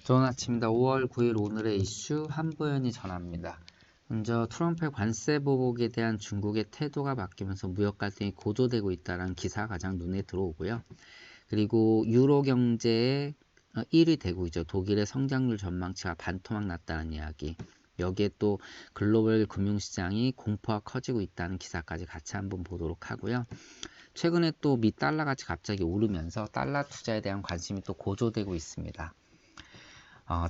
좋은 아침입니다. 5월 9일 오늘의 이슈 한보연이 전합니다. 먼저 트럼프의 관세 보복에 대한 중국의 태도가 바뀌면서 무역 갈등이 고조되고 있다는 기사가 가장 눈에 들어오고요. 그리고 유로 경제의 1위 되고 있죠. 독일의 성장률 전망치가 반토막 났다는 이야기. 여기에 또 글로벌 금융시장이 공포가 커지고 있다는 기사까지 같이 한번 보도록 하고요. 최근에 또 미 달러 가치 갑자기 오르면서 달러 투자에 대한 관심이 또 고조되고 있습니다.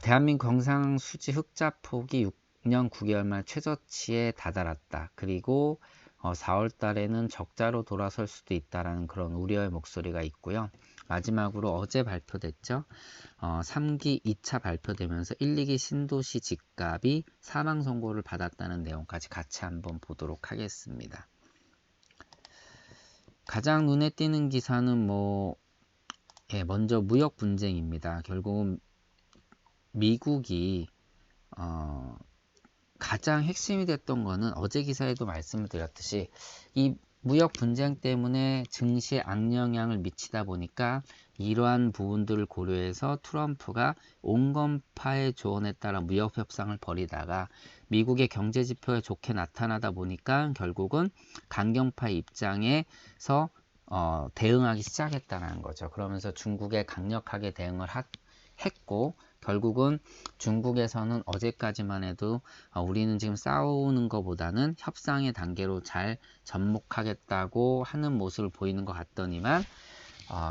대한민국 경상수지 흑자 폭이 6년 9개월 만 최저치에 다다랐다. 그리고 4월 달에는 적자로 돌아설 수도 있다라는 그런 우려의 목소리가 있고요. 마지막으로 어제 발표됐죠. 3기 2차 발표되면서 1, 2기 신도시 집값이 사망 선고를 받았다는 내용까지 같이 한번 보도록 하겠습니다. 가장 눈에 띄는 기사는 먼저 무역 분쟁입니다. 결국은 미국이 가장 핵심이 됐던 거는 어제 기사에도 말씀을 드렸듯이 이 무역 분쟁 때문에 증시에 악영향을 미치다 보니까 이러한 부분들을 고려해서 트럼프가 온건파의 조언에 따라 무역 협상을 벌이다가 미국의 경제 지표가 좋게 나타나다 보니까 결국은 강경파 입장에서 대응하기 시작했다는 거죠. 그러면서 중국에 강력하게 대응을 했고 결국은 중국에서는 어제까지만 해도 우리는 지금 싸우는 것보다는 협상의 단계로 잘 접목하겠다고 하는 모습을 보이는 것 같더니만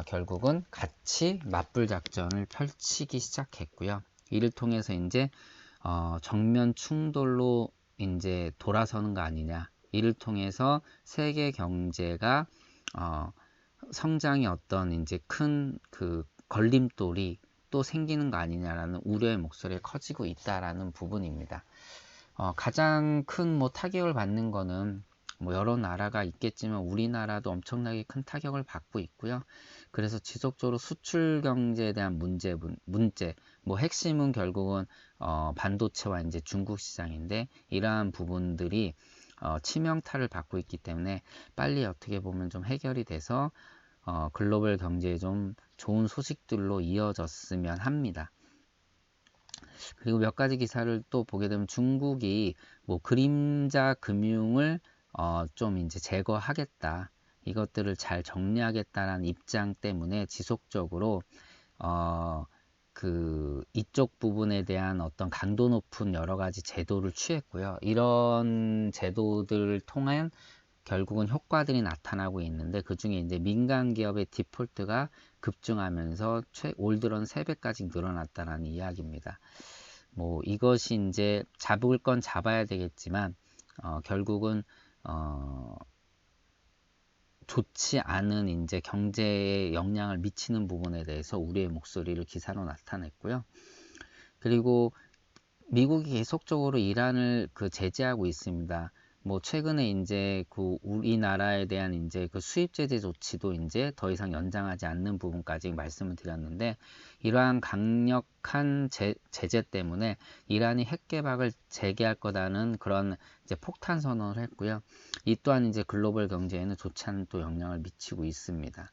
결국은 같이 맞불 작전을 펼치기 시작했고요. 이를 통해서 이제 정면 충돌로 이제 돌아서는 거 아니냐. 이를 통해서 세계 경제가 성장의 어떤 이제 큰 그 걸림돌이 또 생기는 거 아니냐라는 우려의 목소리가 커지고 있다라는 부분입니다. 가장 큰 타격을 받는 거는 여러 나라가 있겠지만 우리나라도 엄청나게 큰 타격을 받고 있고요. 그래서 지속적으로 수출 경제에 대한 문제, 핵심은 결국은 반도체와 이제 중국 시장인데 이러한 부분들이 치명타를 받고 있기 때문에 빨리 어떻게 보면 좀 해결이 돼서 글로벌 경제에 좀 좋은 소식들로 이어졌으면 합니다. 그리고 몇 가지 기사를 또 보게 되면 중국이 그림자 금융을 좀 이제 제거하겠다. 이것들을 잘 정리하겠다라는 입장 때문에 지속적으로 이쪽 부분에 대한 어떤 강도 높은 여러 가지 제도를 취했고요. 이런 제도들을 통한 결국은 효과들이 나타나고 있는데 그 중에 이제 민간 기업의 디폴트가 급증하면서 올 들어는 3배까지 늘어났다는 이야기입니다. 이것이 이제 잡을 건 잡아야 되겠지만 결국은 좋지 않은 이제 경제에 영향을 미치는 부분에 대해서 우리의 목소리를 기사로 나타냈고요. 그리고 미국이 계속적으로 이란을 제재하고 있습니다. 최근에 이제 우리나라에 대한 이제 수입 제재 조치도 이제 더 이상 연장하지 않는 부분까지 말씀을 드렸는데 이러한 강력한 제재 때문에 이란이 핵 개박을 재개할 거다는 그런 이제 폭탄 선언을 했고요. 이 또한 이제 글로벌 경제에는 좋지 않은 또 영향을 미치고 있습니다.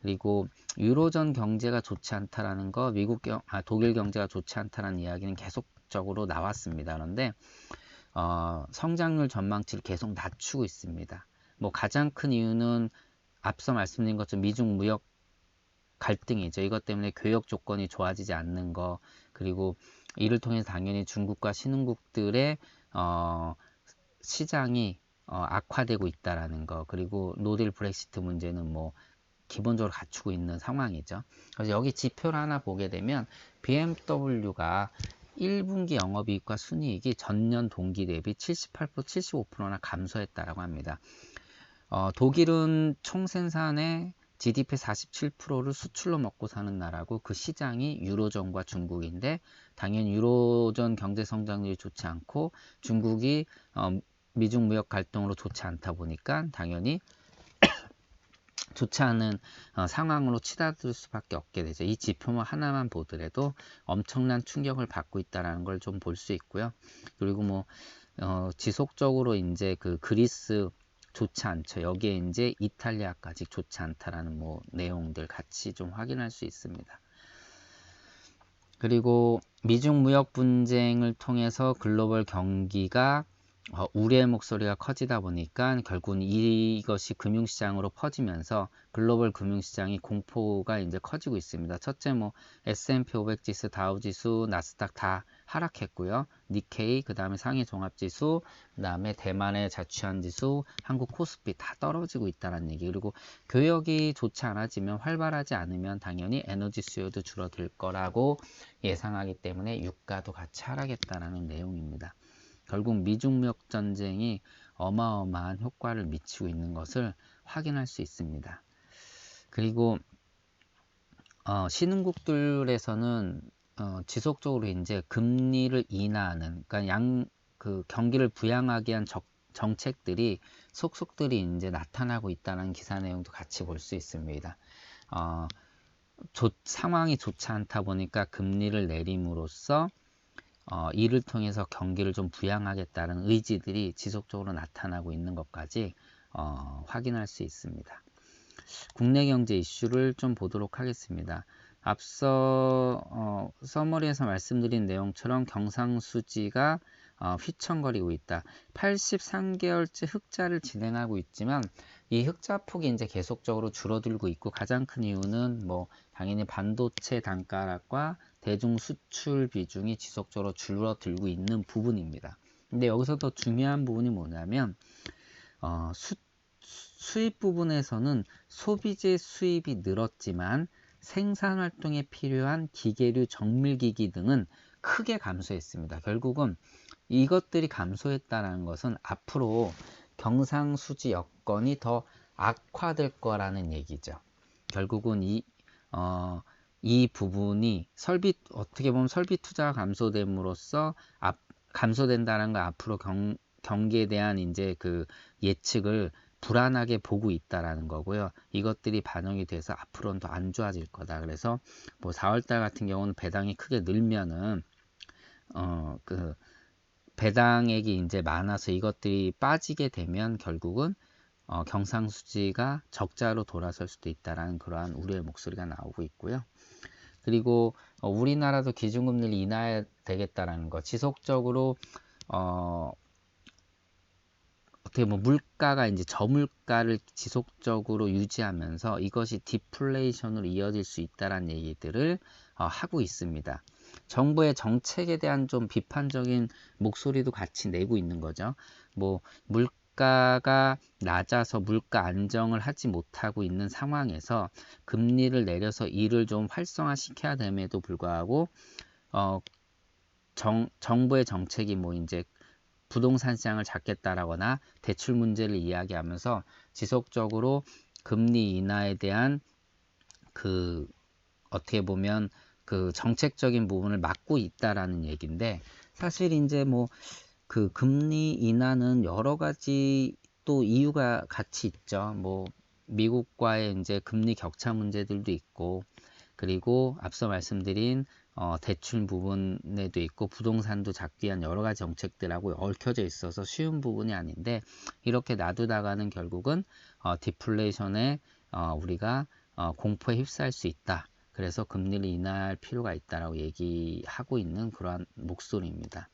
그리고 유로존 경제가 좋지 않다라는 거, 독일 경제가 좋지 않다라는 이야기는 계속적으로 나왔습니다. 그런데 성장률 전망치를 계속 낮추고 있습니다. 가장 큰 이유는 앞서 말씀드린 것처럼 미중 무역 갈등이죠. 이것 때문에 교역 조건이 좋아지지 않는 거, 그리고 이를 통해서 당연히 중국과 신흥국들의 시장이 악화되고 있다라는 거, 그리고 노딜 브렉시트 문제는 기본적으로 갖추고 있는 상황이죠. 그래서 여기 지표를 하나 보게 되면 BMW가 1분기 영업이익과 순이익이 전년 동기 대비 78%, 75%나 감소했다라고 합니다. 독일은 총 생산의 GDP 47%를 수출로 먹고 사는 나라고 그 시장이 유로존과 중국인데 당연히 유로존 경제 성장률이 좋지 않고 중국이 미중 무역 갈등으로 좋지 않다 보니까 당연히 좋지 않은 상황으로 치닫을 수밖에 없게 되죠. 이 지표만 하나만 보더라도 엄청난 충격을 받고 있다는 걸 좀 볼 수 있고요. 그리고 지속적으로 이제 그리스 좋지 않죠. 여기에 이제 이탈리아까지 좋지 않다라는 내용들 같이 좀 확인할 수 있습니다. 그리고 미중 무역 분쟁을 통해서 글로벌 경기가 우려의 목소리가 커지다 보니까 결국은 이것이 금융시장으로 퍼지면서 글로벌 금융시장이 공포가 이제 커지고 있습니다. 첫째 뭐 S&P 500 지수, 다우 지수, 나스닥 다 하락했고요. 니케이, 그 다음에 상해 종합지수, 그 다음에 대만의 자취한 지수, 한국 코스피 다 떨어지고 있다는 얘기. 그리고 교역이 좋지 않아지면 활발하지 않으면 당연히 에너지 수요도 줄어들 거라고 예상하기 때문에 유가도 같이 하락했다는 내용입니다. 결국 미중 무역 전쟁이 어마어마한 효과를 미치고 있는 것을 확인할 수 있습니다. 그리고 신흥국들에서는 지속적으로 이제 금리를 인하하는, 그러니까 그 경기를 부양하기 위한 정책들이 속속들이 이제 나타나고 있다는 기사 내용도 같이 볼 수 있습니다. 상황이 좋지 않다 보니까 금리를 내림으로써 이를 통해서 경기를 좀 부양하겠다는 의지들이 지속적으로 나타나고 있는 것까지 확인할 수 있습니다. 국내 경제 이슈를 좀 보도록 하겠습니다. 앞서 서머리에서 말씀드린 내용처럼 경상수지가 휘청거리고 있다. 83개월째 흑자를 진행하고 있지만 이 흑자폭이 이제 계속적으로 줄어들고 있고, 가장 큰 이유는 뭐 당연히 반도체 단가락과 대중 수출 비중이 지속적으로 줄어들고 있는 부분입니다. 근데 여기서 더 중요한 부분이 뭐냐면 수입 부분에서는 소비재 수입이 늘었지만 생산 활동에 필요한 기계류, 정밀기기 등은 크게 감소했습니다. 결국은 이것들이 감소했다는 것은 앞으로 경상수지 여건이 더 악화될 거라는 얘기죠. 결국은 이 부분이 어떻게 보면 설비 투자가 감소됨으로써 감소된다는 거, 앞으로 경기에 대한 이제 그 예측을 불안하게 보고 있다라는 거고요. 이것들이 반영이 돼서 앞으로는 더 안 좋아질 거다. 그래서 뭐 4월달 같은 경우는 배당이 크게 늘면은 그 배당액이 이제 많아서 이것들이 빠지게 되면 결국은 경상수지가 적자로 돌아설 수도 있다라는 그러한 우려의 목소리가 나오고 있고요. 그리고 우리나라도 기준금리를 인하해야 되겠다라는 거, 지속적으로 어떻게 뭐 물가가 이제 저물가를 지속적으로 유지하면서 이것이 디플레이션으로 이어질 수 있다라는 얘기들을 하고 있습니다. 정부의 정책에 대한 좀 비판적인 목소리도 같이 내고 있는 거죠. 뭐 물가가 낮아서 물가 안정을 하지 못하고 있는 상황에서 금리를 내려서 이를 좀 활성화시켜야 됨에도 불구하고 정부의 정책이 뭐 이제 부동산 시장을 잡겠다라거나 대출 문제를 이야기하면서 지속적으로 금리 인하에 대한 그 어떻게 보면 그 정책적인 부분을 막고 있다라는 얘기인데, 사실 이제 뭐 그 금리 인하는 여러 가지 또 이유가 같이 있죠. 뭐 미국과의 이제 금리 격차 문제들도 있고, 그리고 앞서 말씀드린 대출 부분에도 있고, 부동산도 잡기 위한 여러 가지 정책들하고 얽혀져 있어서 쉬운 부분이 아닌데, 이렇게 놔두다가는 결국은 디플레이션에 우리가 공포에 휩싸일 수 있다. 그래서 금리를 인하할 필요가 있다라고 얘기하고 있는 그러한 목소리입니다.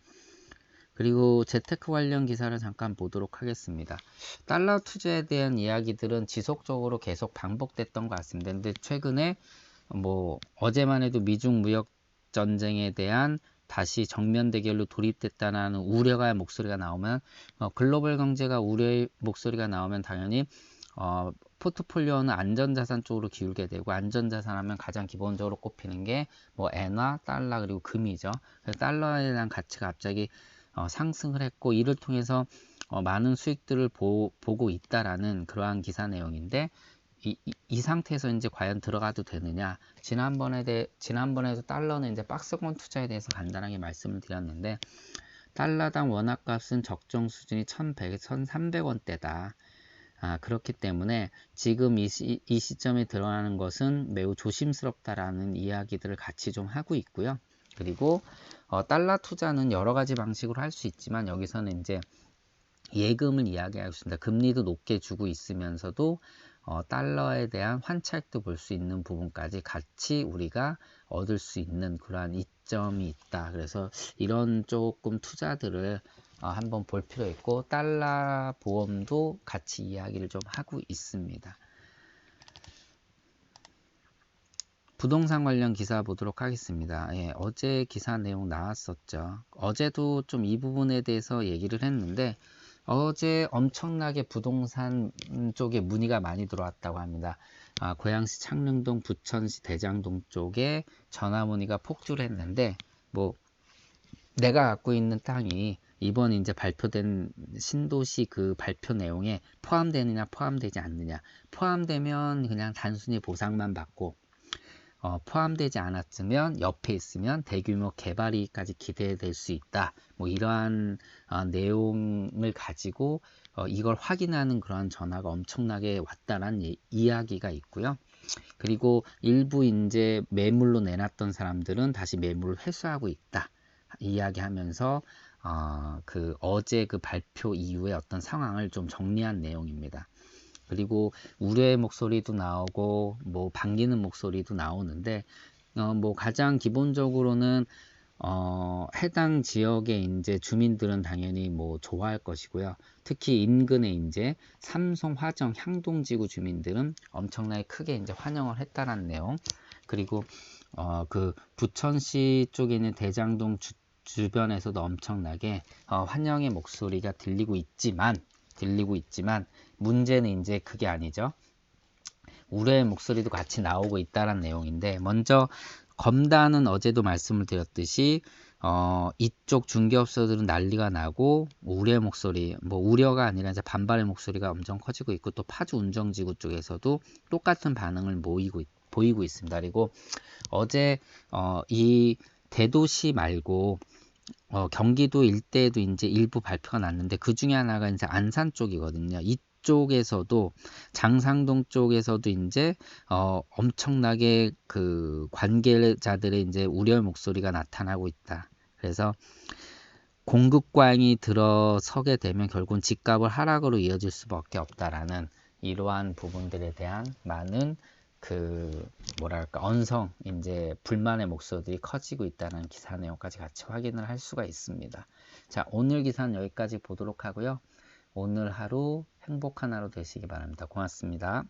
그리고 재테크 관련 기사를 잠깐 보도록 하겠습니다. 달러 투자에 대한 이야기들은 지속적으로 계속 반복됐던 것 같습니다. 근데 최근에 뭐 어제만 해도 미중 무역 전쟁에 대한 다시 정면 대결로 돌입됐다는 우려가 목소리가 나오면, 글로벌 경제가 우려의 목소리가 나오면 당연히 포트폴리오는 안전자산 쪽으로 기울게 되고, 안전자산 하면 가장 기본적으로 꼽히는 게 뭐 엔화, 달러, 그리고 금이죠. 그래서 달러에 대한 가치가 갑자기 상승을 했고, 이를 통해서 많은 수익들을 보고 있다라는 그러한 기사 내용인데, 이 상태에서 이제 과연 들어가도 되느냐? 지난번에도 달러는 이제 박스권 투자에 대해서 간단하게 말씀을 드렸는데, 달러당 원화값은 적정 수준이 1100, 1300원대다. 그렇기 때문에 지금 이 시점에 들어가는 것은 매우 조심스럽다라는 이야기들을 같이 좀 하고 있고요. 그리고 달러 투자는 여러 가지 방식으로 할 수 있지만, 여기서는 이제 예금을 이야기하고 있습니다. 금리도 높게 주고 있으면서도 달러에 대한 환차익도 볼 수 있는 부분까지 같이 우리가 얻을 수 있는 그러한 이점이 있다. 그래서 이런 조금 투자들을 한번 볼 필요 있고, 달러 보험도 같이 이야기를 좀 하고 있습니다. 부동산 관련 기사 보도록 하겠습니다. 예, 어제 기사 내용 나왔었죠. 어제도 좀 이 부분에 대해서 얘기를 했는데, 어제 엄청나게 부동산 쪽에 문의가 많이 들어왔다고 합니다. 고양시 창릉동, 부천시 대장동 쪽에 전화 문의가 폭주를 했는데, 뭐 내가 갖고 있는 땅이 이번 이제 발표된 신도시 그 발표 내용에 포함되느냐 포함되지 않느냐, 포함되면 그냥 단순히 보상만 받고, 포함되지 않았으면 옆에 있으면 대규모 개발이까지 기대될 수 있다. 뭐 이러한 내용을 가지고 이걸 확인하는 그러한 전화가 엄청나게 왔다는 이야기가 있고요. 그리고 일부 이제 매물로 내놨던 사람들은 다시 매물을 회수하고 있다 이야기하면서 그 어제 그 발표 이후에 어떤 상황을 좀 정리한 내용입니다. 그리고 우려의 목소리도 나오고 뭐 반기는 목소리도 나오는데, 뭐 가장 기본적으로는 해당 지역의 이제 주민들은 당연히 뭐 좋아할 것이고요. 특히 인근의 이제 삼성, 화정, 향동지구 주민들은 엄청나게 크게 이제 환영을 했다는 내용. 그리고 그 부천시 쪽에 있는 대장동 주변에서도 엄청나게 환영의 목소리가 들리고 있지만 문제는 이제 그게 아니죠. 우려의 목소리도 같이 나오고 있다는 내용인데, 먼저 검단은 어제도 말씀을 드렸듯이 이쪽 중개업소들은 난리가 나고 우려의 목소리, 뭐 우려가 아니라 이제 반발의 목소리가 엄청 커지고 있고, 또 파주 운정지구 쪽에서도 똑같은 반응을 보이고 있습니다. 그리고 어제 이 대도시 말고 경기도 일대에도 이제 일부 발표가 났는데, 그 중에 하나가 이제 안산 쪽이거든요. 이쪽에서도 장상동 쪽에서도 이제 엄청나게 그 관계자들의 이제 우려의 목소리가 나타나고 있다. 그래서 공급광이 들어서게 되면 결국은 집값을 하락으로 이어질 수밖에 없다라는 이러한 부분들에 대한 많은 그 뭐랄까 언성, 이제 불만의 목소리들이 커지고 있다는 기사 내용까지 같이 확인을 할 수가 있습니다. 자, 오늘 기사는 여기까지 보도록 하고요. 오늘 하루 행복한 하루 되시기 바랍니다. 고맙습니다.